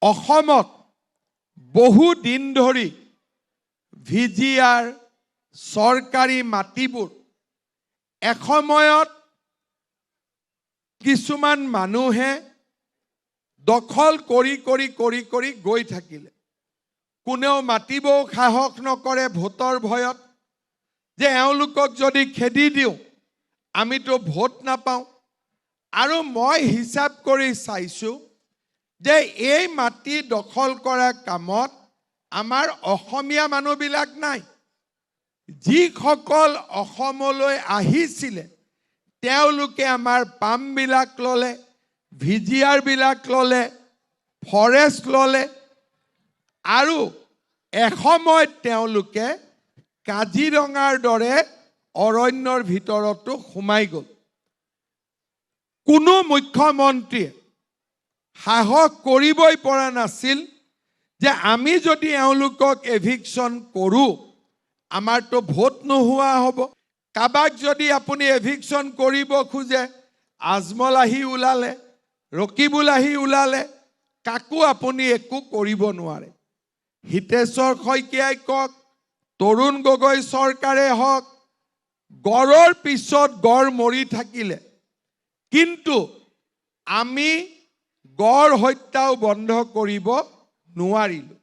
অসমত বহু দিন ধৰি ভিজিআৰ চৰকাৰী মাটিবোৰ এসময়ত কিছুমান মানুহে দখল কৰি গৈ থাকিলে। কোনেও মাতিবও সাহস নকৰে ভোটৰ ভয়ত, যে এওঁলোকক যদি খেদি দিওঁ আমিতো ভোট নাপাওঁ। আৰু মই হিচাপ কৰি চাইছোঁ যে এই মাটি দখল কৰা কামত আমাৰ অসমীয়া মানুহবিলাক নাই। যিসকল অসমলৈ আহিছিলে তেওঁলোকে আমাৰ পামবিলাক ল'লে, ভিজিআৰবিলাক ল'লে, ফৰেষ্ট ল'লে, আৰু এসময়ত তেওঁলোকে কাজিৰঙাৰ দৰে অৰণ্যৰ ভিতৰতো সোমাই গ'ল। কোনো মুখ্যমন্ত্ৰীয়ে সাহস কৰিবই পৰা নাছিল যে আমি যদি এওঁলোকক এভিকশ্যন কৰোঁ আমাৰতো ভোট নোহোৱা হ'ব। কাবাক যদি আপুনি এভিকশ্যন কৰিব খোজে, আজমল আহি ওলালে, ৰকিবুল আহি ওলালে, কাকো আপুনি একো কৰিব নোৱাৰে। হিতেশ্বৰ শইকীয়াই কওক, তৰুণ গগৈ চৰকাৰে হওক, গড়ৰ পিছত গড় মৰি থাকিলে, কিন্তু আমি গড় হত্যাও বন্ধ কৰিব নোৱাৰিলোঁ।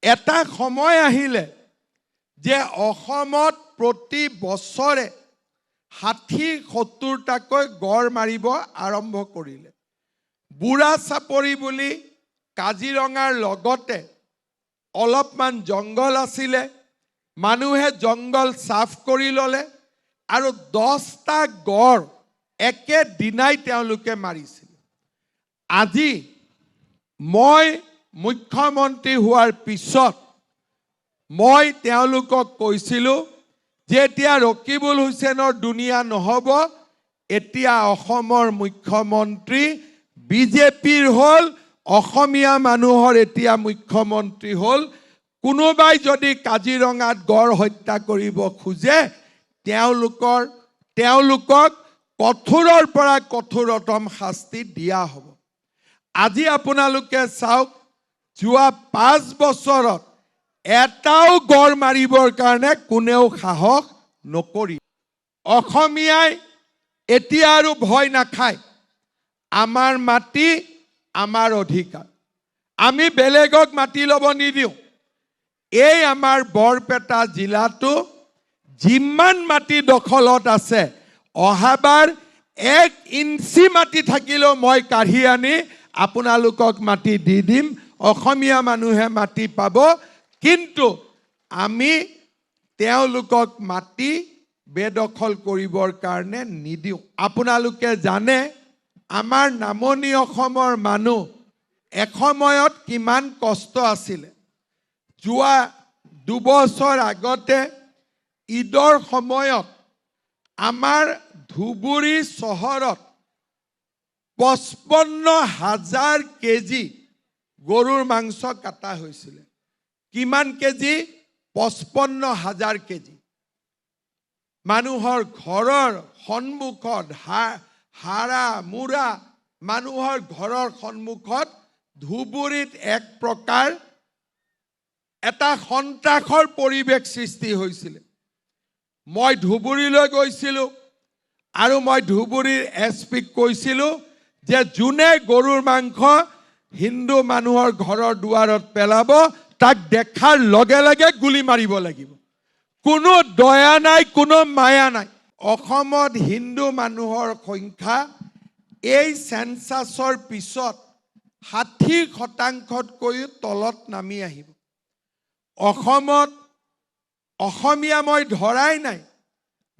এটা সময় আহিলে যে অসমত প্ৰতি বছৰে ৬০-৭০টাকৈ গড় মাৰিব আৰম্ভ কৰিলে। বুঢ়া চাপৰি বুলি কাজিৰঙাৰ লগতে অলপমান জংঘল আছিলে, মানুহে জংঘল চাফ কৰি ল'লে আৰু 10টা গড় একেদিনাই তেওঁলোকে মাৰিছিল। আজি মই মুখ্যমন্ত্ৰী হোৱাৰ পিছত মই তেওঁলোকক কৈছিলোঁ যে এতিয়া ৰকিবুল হুছেইনৰ দুনিয়া নহ'ব, এতিয়া অসমৰ মুখ্যমন্ত্ৰী বিজেপিৰ হ'ল, অসমীয়া মানুহৰ এতিয়া মুখ্যমন্ত্ৰী হ'ল। কোনোবাই যদি কাজিৰঙাত গড় হত্যা কৰিব খোজে তেওঁলোকক কঠোৰৰ পৰা কঠোৰতম শাস্তি দিয়া হ'ব। আজি আপোনালোকে চাওক, যোৱা 5 বছৰত এটাও গড় মাৰিবৰ কাৰণে কোনেও সাহস নকৰি। অসমীয়াই এতিয়া আৰু ভয় নাখায়। আমাৰ মাটি আমাৰ অধিকাৰ, আমি বেলেগক মাটি ল'ব নিদিওঁ। এই আমাৰ বৰপেটা জিলাটো যিমান মাটি দখলত আছে, অহাবাৰ 1 ইঞ্চি মাটি থাকিলেও মই কাঢ়ি আনি আপোনালোকক মাটি দি দিম। অসমীয়া মানুহে মাটি পাব, কিন্তু আমি তেওঁলোকক মাটি বেদখল কৰিবৰ কাৰণে নিদিওঁ। আপোনালোকে জানে আমাৰ নামনি অসমৰ মানুহ এসময়ত কিমান কষ্ট আছিলে। যোৱা 2 বছৰ আগতে ঈদৰ সময়ত আমাৰ ধুবুৰী চহৰত 55,000 কেজি গৰুৰ মাংস কাটা হৈছিলে। কিমান কেজি? 55,000 কেজি। মানুহৰ ঘৰৰ সন্মুখত হাৰা মুৰা মানুহৰ ঘৰৰ সন্মুখত ধুবুৰীত এক প্ৰকাৰ এটা সন্ত্ৰাসৰ পৰিৱেশ সৃষ্টি হৈছিলে। মই ধুবুৰীলৈ গৈছিলোঁ আৰু মই ধুবুৰীৰ এছপিক কৈছিলোঁ যে যোনে গৰুৰ মাংস হিন্দু মানুহৰ ঘৰৰ দুৱাৰত পেলাব তাক দেখাৰ লগে লগে গুলি মাৰিব লাগিব। কোনো দয়া নাই, কোনো মায়া নাই। অসমত হিন্দু মানুহৰ সংখ্যা এই চেনচাছৰ পিছত 60%তকৈও তলত নামি আহিব। অসমত অসমীয়া মই ধৰাই নাই,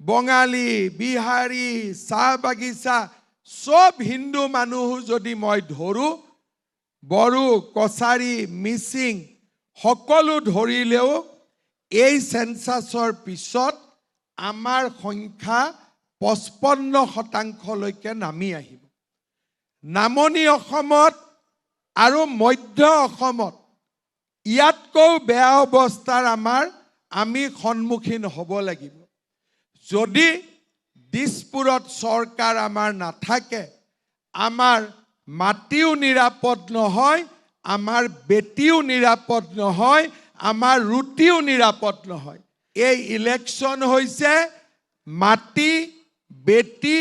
বঙালী, বিহাৰী, চাহ বাগিচা চব হিন্দু মানুহ যদি মই ধৰোঁ, বড়ো, কছাৰী, মিচিং সকলো ধৰিলেও এই চেনচাছৰ পিছত আমাৰ সংখ্যা 55%লৈকে নামি আহিব। নামনি অসমত আৰু মধ্য অসমত ইয়াতকৈ বেয়া অৱস্থাৰ আমি সন্মুখীন হ'ব লাগিব। যদি দিছপুৰত চৰকাৰ আমাৰ নাথাকে, আমাৰ মাটিও নিৰাপদ নহয়, আমাৰ বেটিও নিৰাপদ নহয়, আমাৰ ৰুটিও নিৰাপদ নহয়। এই ইলেকশ্যন হৈছে মাটি, বেটি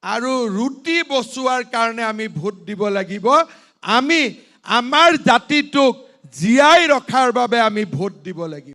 আৰু ৰুটি বচোৱাৰ কাৰণে আমি ভোট দিব লাগিব। আমি আমাৰ জাতিটোক জীয়াই ৰখাৰ বাবে আমি ভোট দিব লাগিব।